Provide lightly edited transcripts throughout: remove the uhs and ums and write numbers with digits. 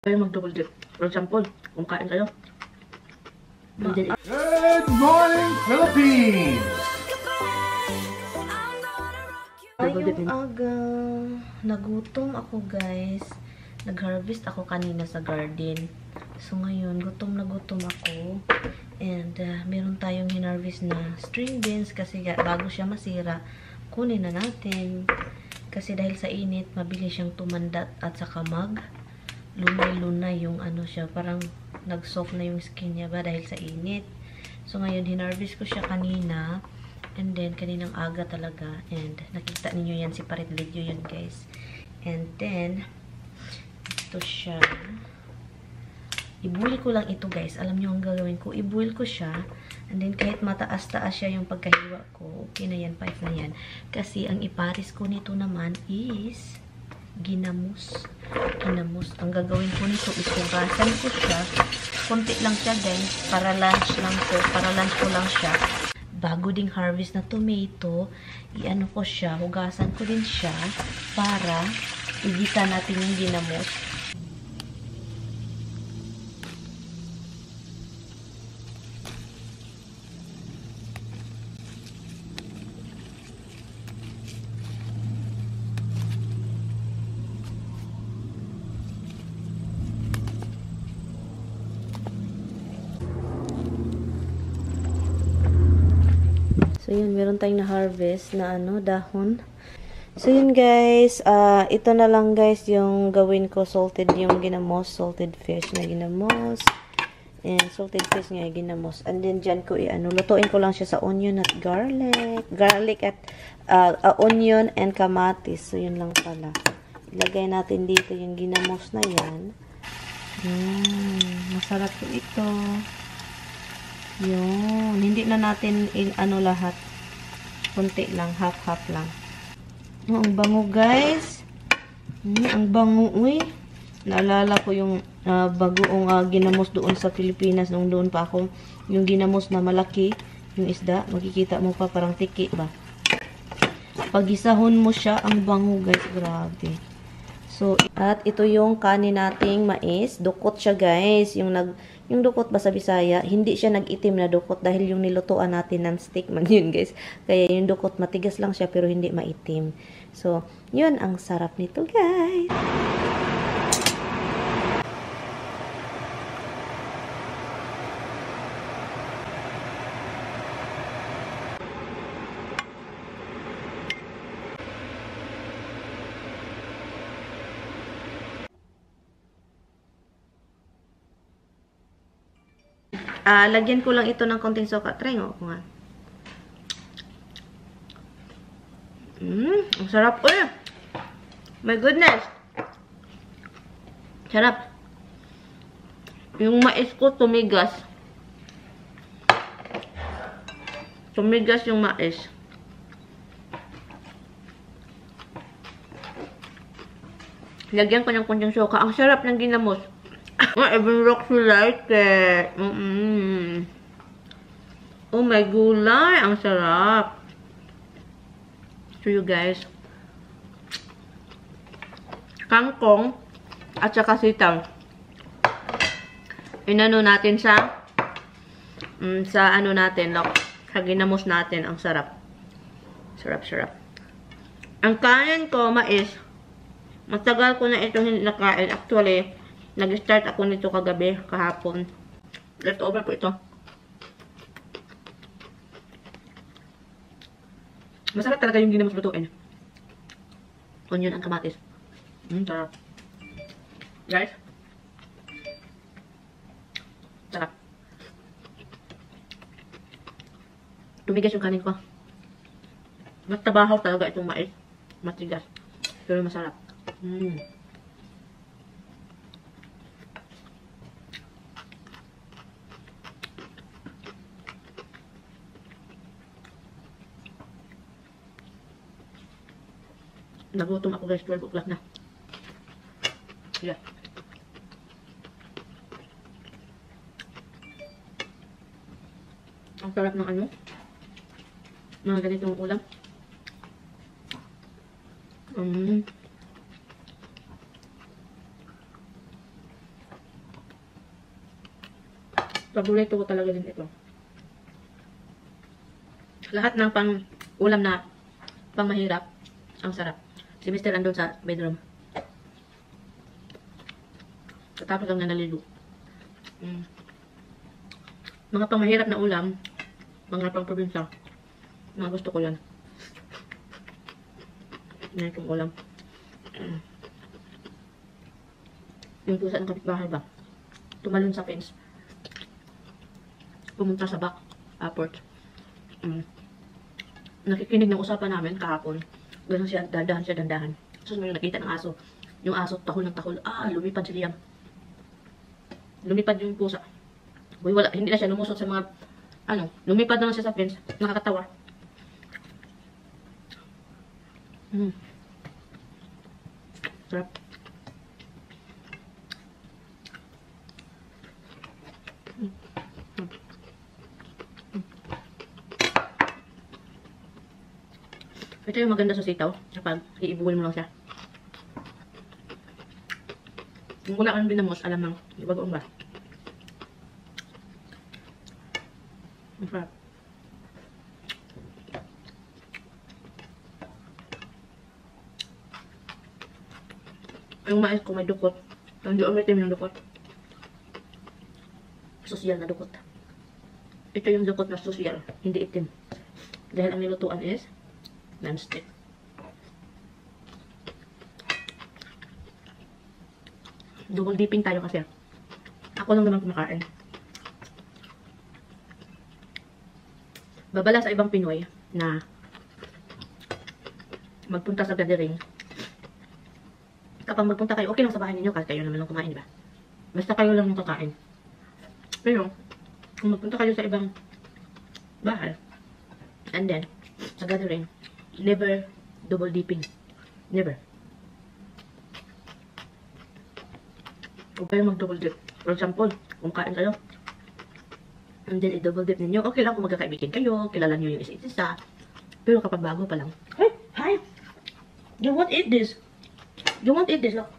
kayo mag-double dip. For example, kung kain kayo. Good morning, Philippines! Ngayong aga, nagutom ako guys. Nag-harvest ako kanina sa garden. So ngayon, gutom na gutom ako. And meron tayong hinarvest na string beans kasi bago siya masira, kunin na natin. Kasi dahil sa init, mabilis siyang tumandat at saka lunay-lunay yung ano siya. Parang nag-soft na yung skin niya ba dahil sa init. So ngayon, hinarvest ko siya kanina. And then, kaninang aga talaga. And nakita ninyo yan, separate video yun guys. And then, ito siya. I-boil ko lang ito guys. Alam nyo ang gagawin ko. I-boil ko siya. And then kahit mataas-taas siya yung pagkahiwa ko, okay na yan, 5 na yan. Kasi ang iparis ko nito naman is ginamos. Ginamos. Ang gagawin ko nito is hugasan ko siya. Konti lang siya guys. Para lunch lang ko. Para lunch ko lang siya. Bago ding harvest na tomato, i-ano ko siya. Hugasan ko din siya para igisa natin yung ginamos. So, yun, meron tayong na-harvest na dahon. So, yun guys, ito na lang guys yung gawin ko, salted yung ginamos, salted fish na ginamos, and salted fish nga ginamos. And then, dyan ko lutuin ko lang siya sa onion at garlic at onion and kamatis. So, yun lang pala. Ilagay natin dito yung ginamos na yan. Masarap po ito. Yun. Hindi na natin lahat. Kunti lang. Half-half lang. Oh, ang bango guys. Ang bango. Uy. Naalala ko yung bagoong ginamos doon sa Pilipinas. Nung doon pa ako. Yung ginamos na malaki. Yung isda. Makikita mo pa parang tiki ba. Pag isahon mo siya, ang bango guys. Grabe. So, at ito yung kanin nating mais. Dukot siya guys. Yung dukot ba sa Bisaya, hindi siya nag-itim na dukot dahil yung nilutuan natin ng steak man yun guys. Kaya yung dukot matigas lang siya pero hindi maitim. So, yun ang sarap nito guys. Lagyan ko lang ito ng konting soka. Try nga ako nga. Ang sarap. Uy! My goodness! Sarap. Yung mais ko tumigas. Tumigas yung mais. Lagyan ko ng konting soka. Ang sarap ng ginamos. Even Roxy like it. Oh my gulay. Ang sarap. To you guys. Kangkong at saka sitaw. Inano natin sa natin, sa ginamos natin. Ang sarap. Sarap. Ang kanin ko, mais. Matagal ko na ito hindi nakain. Actually, nag-start ako nito kagabi, kahapon. Leftover po ito. Masarap talaga yung ginamos lutuin. Onion ang kamatis. Sarap. Guys. Sarap. Tumigas yung kanin ko. Mas tabahaw talaga itong mais. Matigas. Pero masarap. Nagutom ako guys, 12 o'clock na. Yeah. Ang sarap ng mga ganitong ulam. Paborito ko talaga din ito. Lahat ng pang ulam na pang mahirap, ang sarap. Si Mr. andun sa bedroom. Tapos lang na naliligo. Mga pang mahirap na ulam, mga pang probinsya, mga gusto ko yan. Yan itong ulam. Yung pusa ng kapitbahay ba? Tumalon sa fence. Pumunta sa back porch. Nakikinig ng usapan namin kahapon. Ganun siya, dandahan siya, dandahan. So, may nakita ng aso. Yung aso, tahol ng tahol. Lumipad si Liam. Lumipad yung pusa. Uy, wala, hindi na siya lumusot sa mga, lumipad na lang siya sa fence. Nakakatawa. Sarap. Ito yung maganda sa sitaw. Kapag iibuwin mo lang siya. Kung wala kang binamos, alam nang bagoong ba. Masarap. Yung mais ko may dukot. Hindi umitim yung dukot. Sosyal na dukot. Ito yung dukot na sosyal. Hindi itim. Dahil ang nilutuan is non-stick. Double dipping tayo kasi. Ako lang naman kumakain. Babala sa ibang Pinoy na magpunta sa gathering. Kapag magpunta kayo, okay lang sa bahay ninyo kasi kayo naman lang kumain, diba? Basta kayo lang yung kakain. Pero, kung magpunta kayo sa ibang bahay, and then, sa gathering, never double dipping. Never. Huwag kayo mag-double dip. For example, kung kain kayo, and then i-double dip ninyo, okay lang kung magkakaibigan kayo, kilala nyo yung isa-isa. Pero kapag bago pa lang, hey, hi! You won't eat this. You won't eat this, look.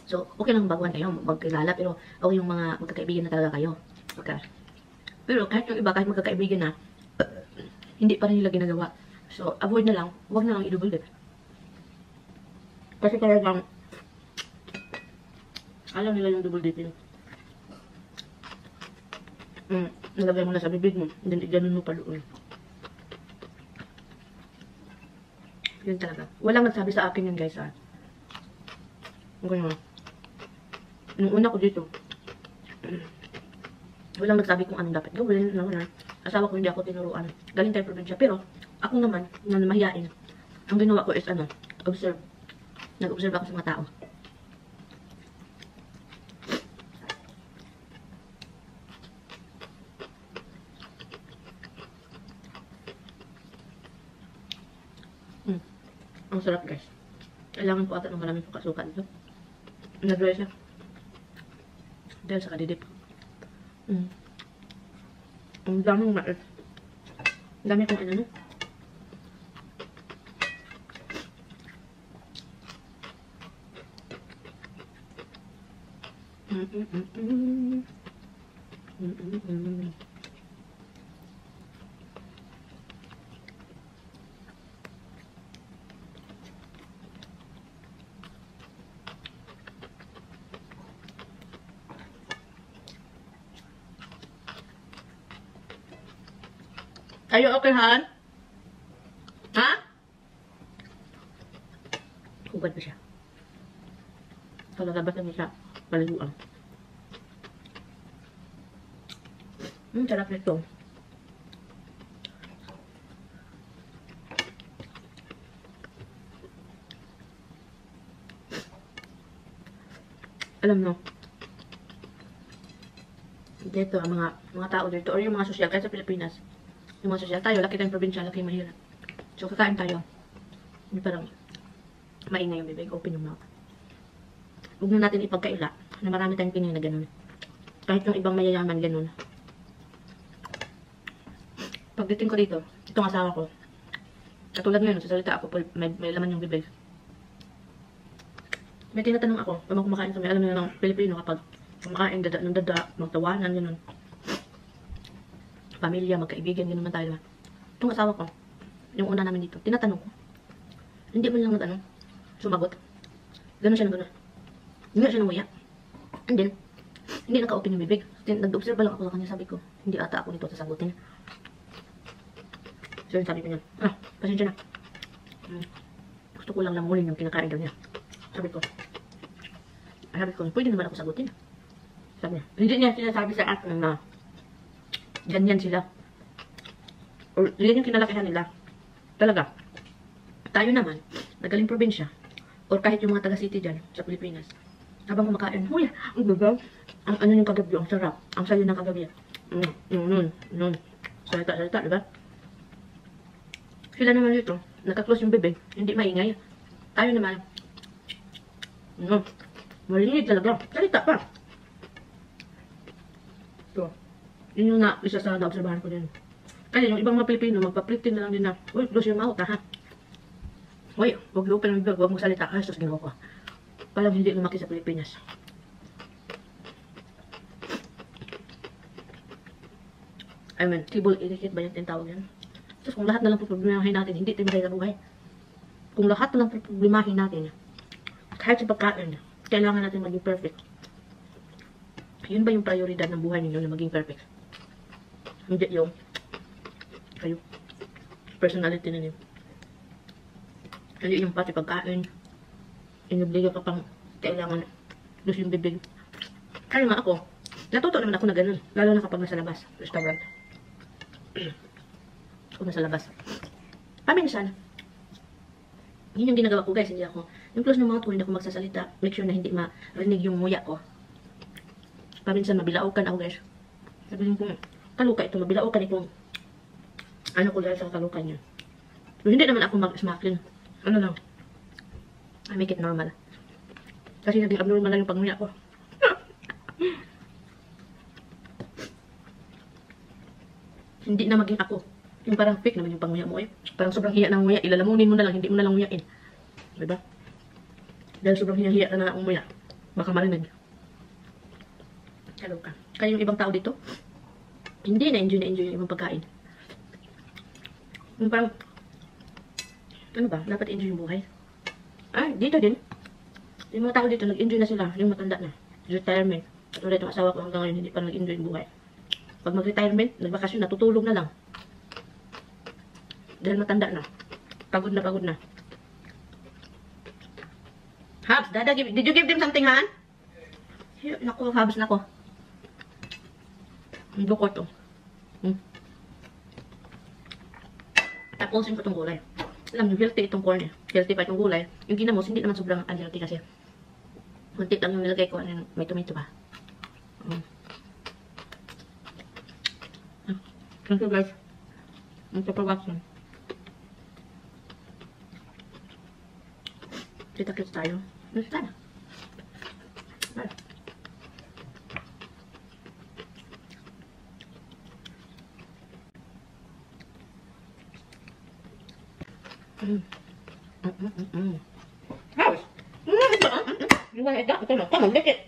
So, okay lang baguhan kayo, magkilala, pero okay yung mga magkakaibigan na talaga kayo. Okay. Pero kahit yung iba, kahit magkakaibigan na, hindi pa rin nila ginagawa. So, avoid na lang, huwag na lang i-double dip. Kasi talagang, alam nila yung double dipping. Nalagay mo na sa bibig mo, then i-ganon mo pa doon. Yun talaga. Walang nagsabi sa akin yun, guys, ha. Okay mo. Nung una ko dito, walang nagsabi kung anong dapat gawin. Asawa ko hindi ako tinuruan. Galing tayo probinsya. Pero, ako naman, na mahiyain. Ang ginawa ko is, observe. Nag-observe ako sa mga tao. Ang sarap, guys. Kailangan po ata ng maraming suka-suka dito. Nag-dry siya. Dahil sa kadidip. Ang daming mais. Ang dami kong ano. Are you okay, Han? Ha? Hugad pa siya. Palagabas na siya. Paliguan. Sarap nito. Alam mo, dito, ang mga tao dito, or yung mga sosyal, kahit sa Pilipinas, yung mga sosyal tayo, laki tayong probinsya, laki mahirap. So, kakain tayo. Hindi parang maingay yung bibig, open yung mouth. Huwag na natin ipagkaila na marami tayong Pinoy na ganun. Kahit yung ibang mayayaman ganun. Pagdating ko dito, itong asawa ko, katulad ngayon, sasalita ako, may laman yung bibig. May tinatanong ako, pag kumakain kami, alam nyo ng Pilipino kapag kumakain ng dada, magtawanan, gano'n. Pamilya, magkaibigan, gano'n man tayo. Itong asawa ko, yung una namin dito, tinatanong ko. Hindi mo lang nag-ano, sumagot. Gano'n siya na gano'n. Hindi siya nanguya. And then, hindi naka-open yung bibig. Nag-observe lang ako sa kanya, sabi ko, hindi ata ako nito sasagutin. So yun, sabi ko niya, pasensya na. Gusto ko lang lamulin yung kinakain daw niya. Sabi ko, pwede naman ako sagutin. Sabi niya, hindi niya sinasabi sa akin na ganyan sila. Or yan yung kinalakihan nila. Talaga. Tayo naman, nagaling probinsya, or kahit yung mga taga-city dyan sa Pilipinas, habang kumakain, huy, ang gagaw. Ang ano yung kagabi, ang sarap. Ang sayo ng kagabi. Salita, diba? Sila naman dito, nakaklose yung bibig, hindi maingay. Tayo naman, marinig talaga. Salita pa. So, yun yung isa sa na-obserbahan ko din. Kaya yung ibang mga Pilipino, magpa-pretend na lang din na, uy, close your mouth, ha? Uy, huwag i-open yung bibig, huwag mong salita. Ay, sus, ginawa ko. Parang hindi lumaki sa Pilipinas. I mean, table etiquette ba yung tinatawag yan? Tapos kung lahat na lang problemahin natin, hindi tayo masaya sa buhay. Kung lahat na lang problemahin natin, kahit sa pagkain, kailangan natin maging perfect. Yun ba yung prioridad ng buhay ninyo na maging perfect? Hindi yung kayo. Personality ninyo. Hindi yung pati pagkain. Inubliga ka pang kailangan lus yung bibig. Kaya nga ako, natuto naman ako na ganun. Lalo na kapag nasa labas. Restaurant. Kung nasa labas. Paminsan, yun yung ginagawa ko guys. Hindi ako, yung close ng mga ko, hindi ako magsasalita. Make sure na hindi marinig yung nguya ko. Paminsan, mabilaukan ako guys. Sabihin ko, kaluka ito, mabilaukan itong ano ko dahil sa kalukan niya. So, hindi naman ako mag-smacking. Ano lang, I make it normal. Kasi naging abnormal lang yung panguya ko. Hindi na maging ako. Yung parang fake naman yung panguya mo eh. Parang sobrang hiya ng nguya. Ilalamunin mo na lang, hindi mo na lang nguyain. Diba? Dahil sobrang hiya ka na ng nguya. Baka marinig. Hello ka. Kaya yung ibang tao dito, hindi na-enjoy yung ibang pagkain. Yung parang, ano ba? Dapat enjoy yung buhay. Ay, dito din. Yung mga tao dito, nag-enjoy na sila. Yung matanda na. Retirement. Katulad yung asawa ko hanggang ngayon, hindi pa nag-enjoy yung buhay. Pag mag-retirement, nagbakasyon, natutulog na lang. Dahil matanda na. Pagod na. Habs, Dada, did you give them something, Han? Naku, Habs, nako. Ang duko to. Tapusin ko itong gulay. Alam nyo, healthy itong corn eh. Healthy pa itong gulay. Yung ginamos, hindi naman sobrang unhealthy kasi. Kunti lang yung nilagay ko. May tomato pa. Thank you guys. Thank you for watching. Kita-kits tayo. Next time. Bye. House. You want it? Come on, lick it.